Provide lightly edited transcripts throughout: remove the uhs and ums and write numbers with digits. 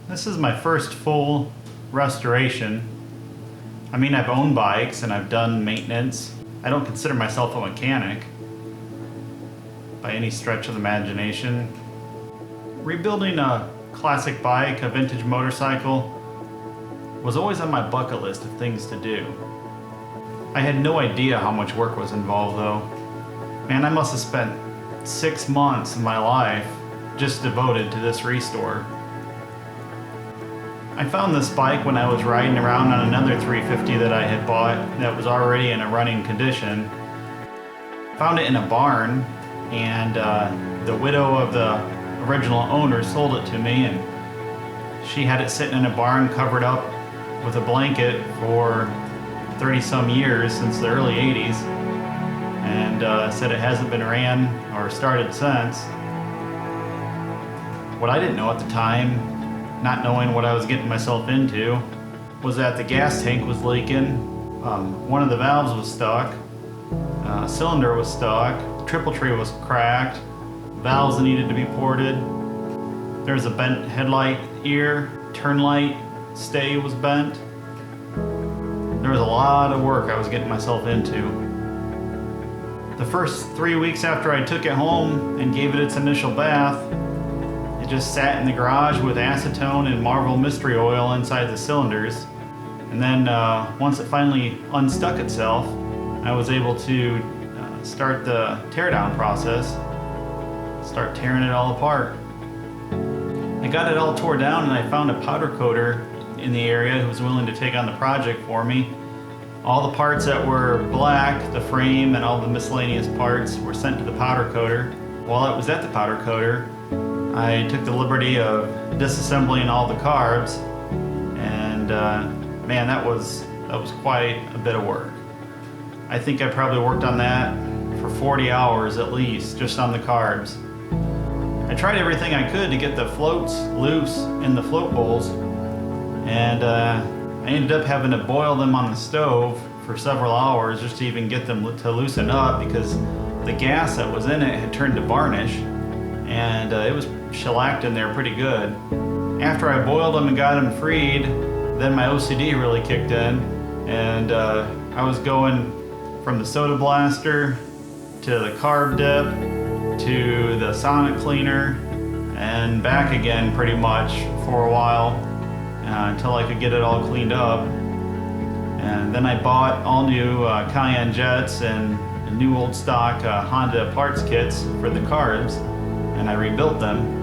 This is my first full restoration. I mean, I've owned bikes and I've done maintenance. I don't consider myself a mechanic by any stretch of the imagination. Rebuilding a classic bike, a vintage motorcycle, was always on my bucket list of things to do. I had no idea how much work was involved though. Man, I must have spent 6 months of my life just devoted to this restore. I found this bike when I was riding around on another 350 that I had bought that was already in a running condition. Found it in a barn, and the widow of the original owner sold it to me, and she had it sitting in a barn covered up with a blanket for 30 some years, since the early 80s, and said it hasn't been ran or started since. What I didn't know at the time, not knowing what I was getting myself into, was that the gas tank was leaking, one of the valves was stuck, a cylinder was stuck, the triple tree was cracked, valves needed to be ported, there was a bent headlight ear, turn light stay was bent. There was a lot of work I was getting myself into. The first 3 weeks after I took it home and gave it its initial bath, it just sat in the garage with acetone and Marvel mystery oil inside the cylinders. And then once it finally unstuck itself, I was able to start the teardown process, start tearing it all apart. I got it all tore down and I found a powder coater in the area who was willing to take on the project for me. All the parts that were black, the frame and all the miscellaneous parts, were sent to the powder coater. While I was at the powder coater, I took the liberty of disassembling all the carbs, and man, that was quite a bit of work. I think I probably worked on that for 40 hours at least, just on the carbs. I tried everything I could to get the floats loose in the float bowls, and I ended up having to boil them on the stove for several hours just to even get them to loosen up, because the gas that was in it had turned to varnish, and it was shellacked in there pretty good. After I boiled them and got them freed, then my OCD really kicked in, and I was going from the soda blaster to the carb dip to the sonic cleaner and back again pretty much for a while until I could get it all cleaned up. And then I bought all new Cayenne jets and new old stock Honda parts kits for the carbs, and I rebuilt them.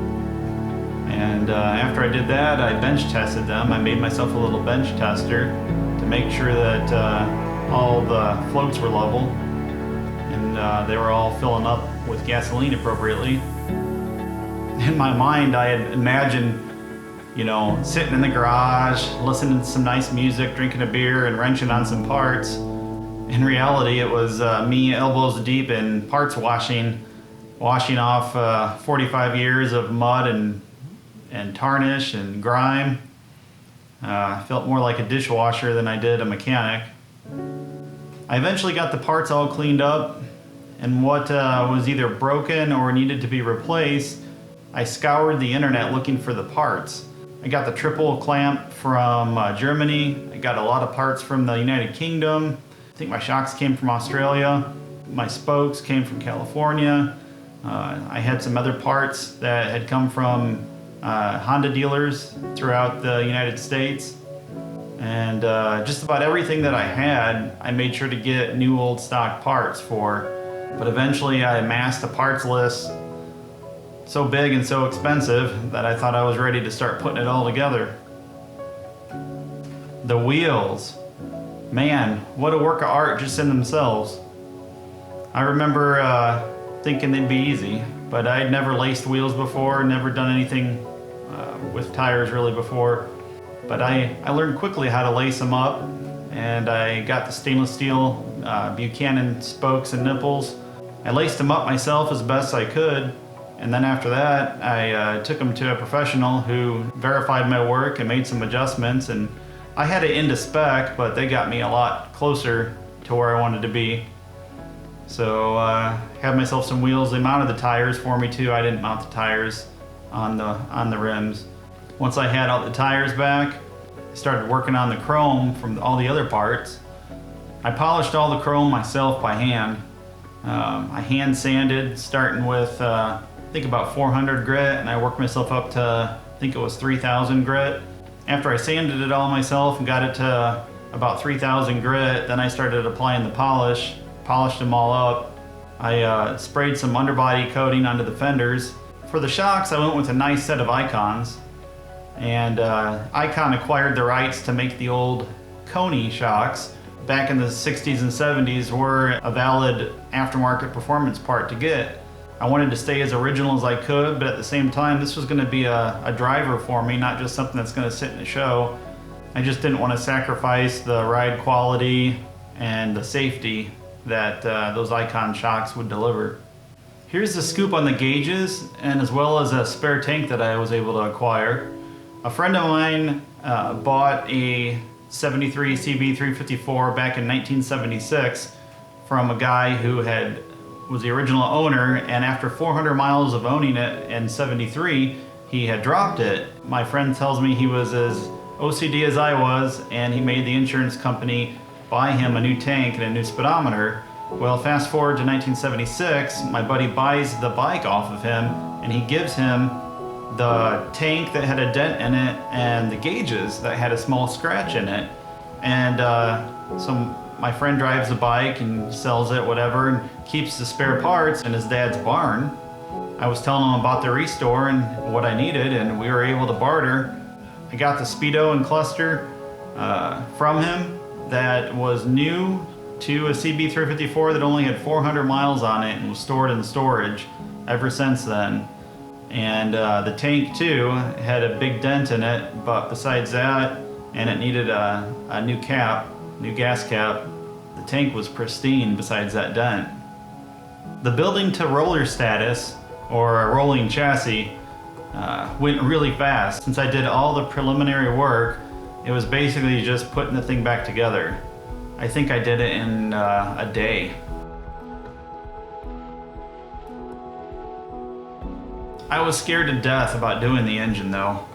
And after I did that, I bench tested them. I made myself a little bench tester to make sure that all the floats were level and they were all filling up with gasoline appropriately. In my mind, I had imagined, you know, sitting in the garage, listening to some nice music, drinking a beer, and wrenching on some parts. In reality, it was me elbows deep in parts washing off 45 years of mud and tarnish and grime. I felt more like a dishwasher than I did a mechanic. I eventually got the parts all cleaned up, and what was either broken or needed to be replaced, I scoured the internet looking for the parts. I got the triple clamp from Germany. I got a lot of parts from the United Kingdom. I think my shocks came from Australia. My spokes came from California. I had some other parts that had come from Honda dealers throughout the United States. And just about everything that I had, I made sure to get new old stock parts for. But eventually I amassed a parts list so big and so expensive that I thought I was ready to start putting it all together. The wheels, man, what a work of art just in themselves. I remember thinking they'd be easy, but I'd never laced wheels before, never done anything with tires really before. But I learned quickly how to lace them up, and I got the stainless steel Buchanan spokes and nipples. I laced them up myself as best I could, and then after that I took them to a professional who verified my work and made some adjustments, and I had it into spec, but they got me a lot closer to where I wanted to be. So had myself some wheels. They mounted the tires for me too. I didn't mount the tires on the rims. Once I had all the tires back, I started working on the chrome from all the other parts. I polished all the chrome myself by hand. I hand sanded, starting with I think about 400 grit, and I worked myself up to, I think it was 3,000 grit. After I sanded it all myself and got it to about 3,000 grit, then I started applying the polish, polished them all up. I sprayed some underbody coating onto the fenders. For the shocks, I went with a nice set of Icons. And Icon acquired the rights to make the old Coney shocks. Back in the 60s and 70s were a valid aftermarket performance part to get. I wanted to stay as original as I could, but at the same time, this was going to be a driver for me, not just something that's going to sit in a show. I just didn't want to sacrifice the ride quality and the safety that those Icon shocks would deliver. Here's the scoop on the gauges, and as well as a spare tank that I was able to acquire. A friend of mine bought a 73 CB350F back in 1976 from a guy who was the original owner, and after 400 miles of owning it in 73, he had dropped it. My friend tells me he was as OCD as I was, and he made the insurance company buy him a new tank and a new speedometer. Well, fast forward to 1976, my buddy buys the bike off of him, and he gives him the tank that had a dent in it and the gauges that had a small scratch in it. And so my friend drives the bike and sells it, whatever, and keeps the spare parts in his dad's barn. I was telling him about the restore and what I needed, and we were able to barter. I got the Speedo and cluster from him that was new to a CB350F that only had 400 miles on it and was stored in storage ever since then. And the tank too had a big dent in it, but besides that, and it needed a new cap, new gas cap, the tank was pristine besides that dent. The building to roller status, or a rolling chassis, went really fast. Since I did all the preliminary work, it was basically just putting the thing back together. I think I did it in a day. I was scared to death about doing the engine though.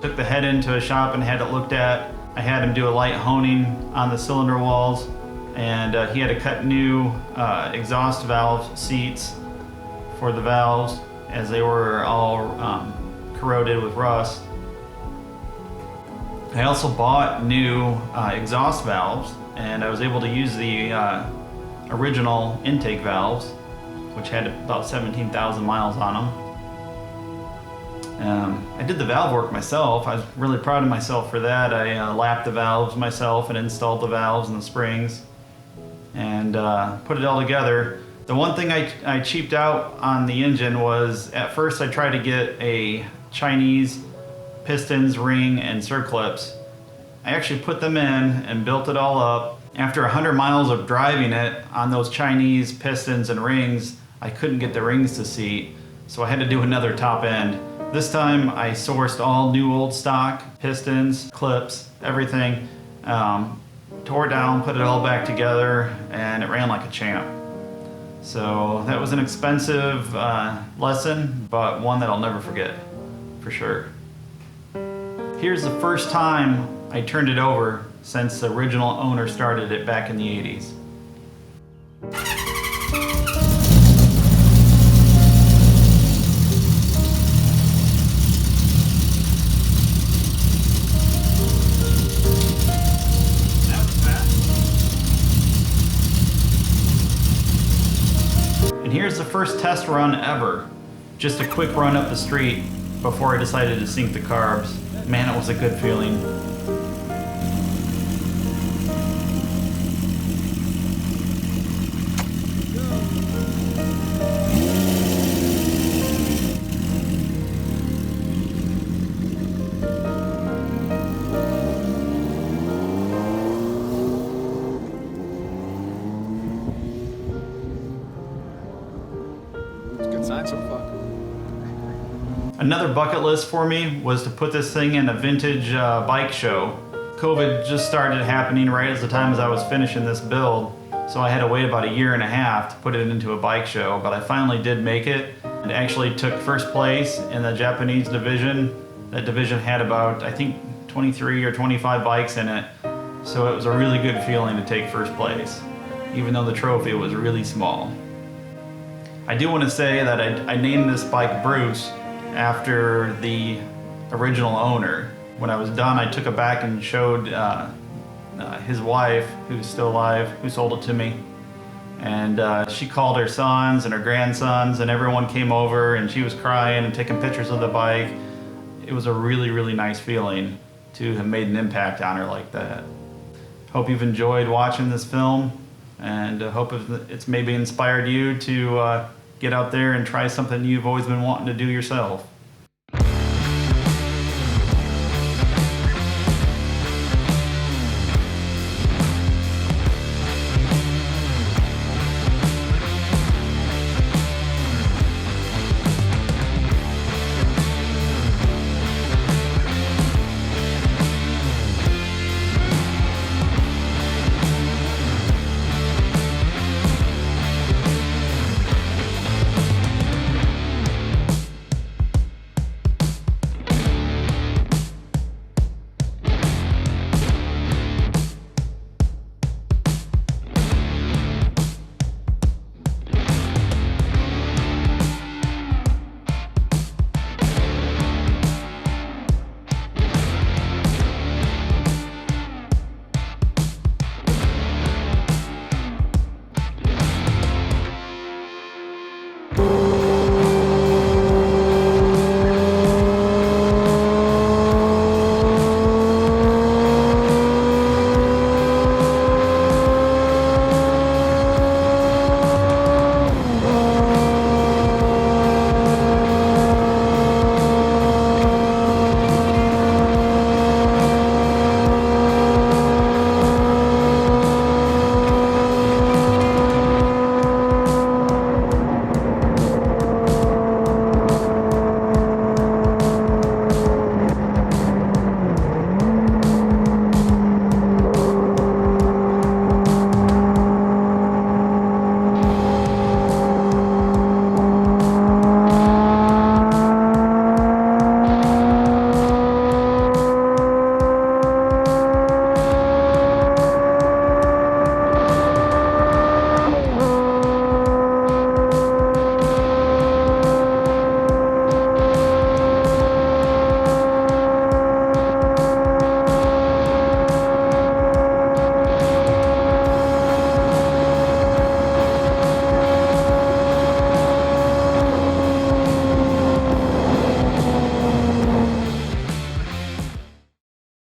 Took the head into a shop and had it looked at. I had him do a light honing on the cylinder walls, and he had to cut new exhaust valve seats for the valves as they were all corroded with rust. I also bought new exhaust valves, and I was able to use the original intake valves, which had about 17,000 miles on them. I did the valve work myself. I was really proud of myself for that. I lapped the valves myself and installed the valves and the springs and put it all together. The one thing I cheaped out on the engine was, at first I tried to get a Chinese pistons, ring, and circlips. I actually put them in and built it all up. After 100 miles of driving it on those Chinese pistons and rings, I couldn't get the rings to seat, so I had to do another top end. This time I sourced all new old stock pistons, clips, everything, tore it down, put it all back together, and it ran like a champ. So that was an expensive lesson, but one that I'll never forget, for sure. Here's the first time I turned it over since the original owner started it back in the 80s. And here's the first test run ever. Just a quick run up the street before I decided to sink the carbs. Man, it was a good feeling. So far. Another bucket list for me was to put this thing in a vintage bike show. COVID just started happening right as the time as I was finishing this build, so I had to wait about a year and a half to put it into a bike show, but I finally did make it and actually took first place in the Japanese division That division had about, I think, 23 or 25 bikes in it, so it was a really good feeling to take first place, even though the trophy was really small. I do want to say that I named this bike Bruce after the original owner. When I was done, I took it back and showed his wife, who's still alive, who sold it to me. And she called her sons and her grandsons, and everyone came over, and she was crying and taking pictures of the bike. It was a really, really nice feeling to have made an impact on her like that. Hope you've enjoyed watching this film, and hope it's maybe inspired you to get out there and try something you've always been wanting to do yourself.